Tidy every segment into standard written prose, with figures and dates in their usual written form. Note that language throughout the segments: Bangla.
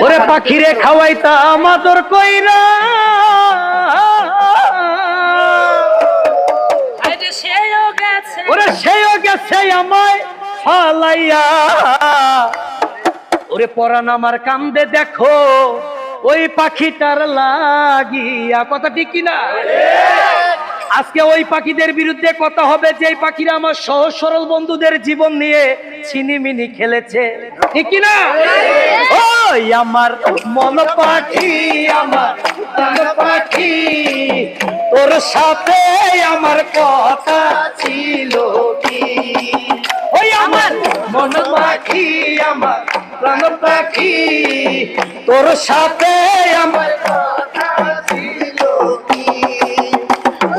ওরে পাখিরে খাওয়াইতাম আদর কইরা, ওরে সেও গেছে আমায় ফালাইয়া। ওরে পরাণ আমার কান্দে দেখো ওই পাখিটার লাগিয়া। কথা ঠিক কিনা? আজকে ওই পাখিদের বিরুদ্ধে কথা হবে যে পাখিরা আমার সহজ সরল বন্ধুদের জীবন নিয়ে ছিনিমিনি খেলেছে, ঠিক কিনা? ওই আমার মন পাখি, আমার মন পাখি, তোর সাথে আমার কথা ছিল কি? ওই আমার মন পাখি, আমার প্রাণ পাখি, তোর সাথে আমার কথা ছিল কি?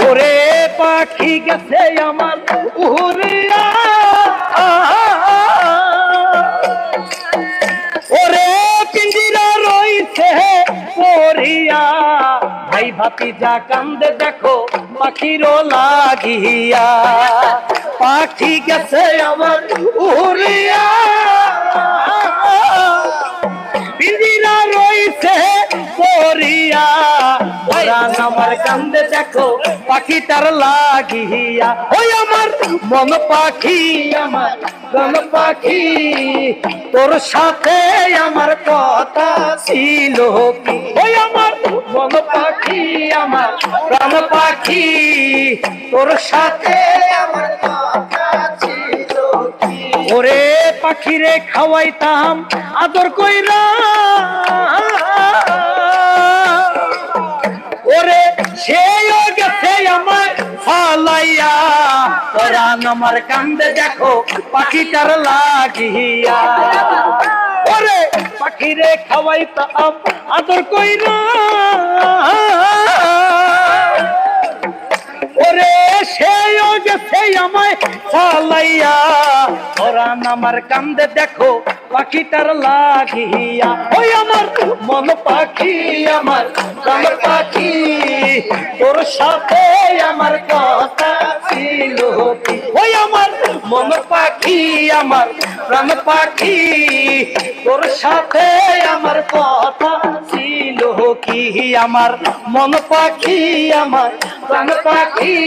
ওরে পাখি গেছে আমার উড়িয়া, ওরে পিঞ্জিরা রইছে পড়িয়া। ভাই ভাতিজা কান্দে দেখো পাখিরও লাগিয়া। পাখি গেছে আমার উড়িয়া, পিঞ্জিরা রইছে পড়িয়া। পরাণ আমার কান্দে দেখো পাখিটার লাগিয়া। ওই আমার মন পাখি, আমার প্রাণ পাখি, তোর সাথে আমার কথা ছিল কি? ওই আমার মন পাখি, আমার প্রাণ পাখি, তোর সাথে আমার কথা ছিল কি? ওরে পাখিরে খাওয়াইতাম আদর কইরা, ওরে সেও গেছে আমার ফালাইয়া। পরাণ আমার কান্দে দেখো পাখিটার লাগিয়া। ওরে পাখিরে খাওয়াইতাম আদর কইরা, ওরে সেও গেছে আমায় ফালাইয়া। পরাণ আমার কান্দে দেখো পাখিটার লাগিয়া। ওই আমার মন পাখি, আমার প্রাণ পাখি, তোর সাথে আমার কথা ছিল কি? ওই আমার মন পাখি, আমার প্রাণ পাখি, তোর সাথে আমার কথা ছিল কি? আমার মন পাখি, আমার প্রাণ পাখি,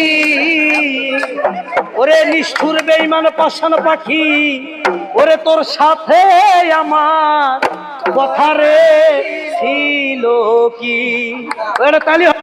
ওরে নিষ্ঠুর বেঈমান পাষাণ পাখি, ওরে তোর সাথে আমার কথা রে ছিল কি? ওরে তালি।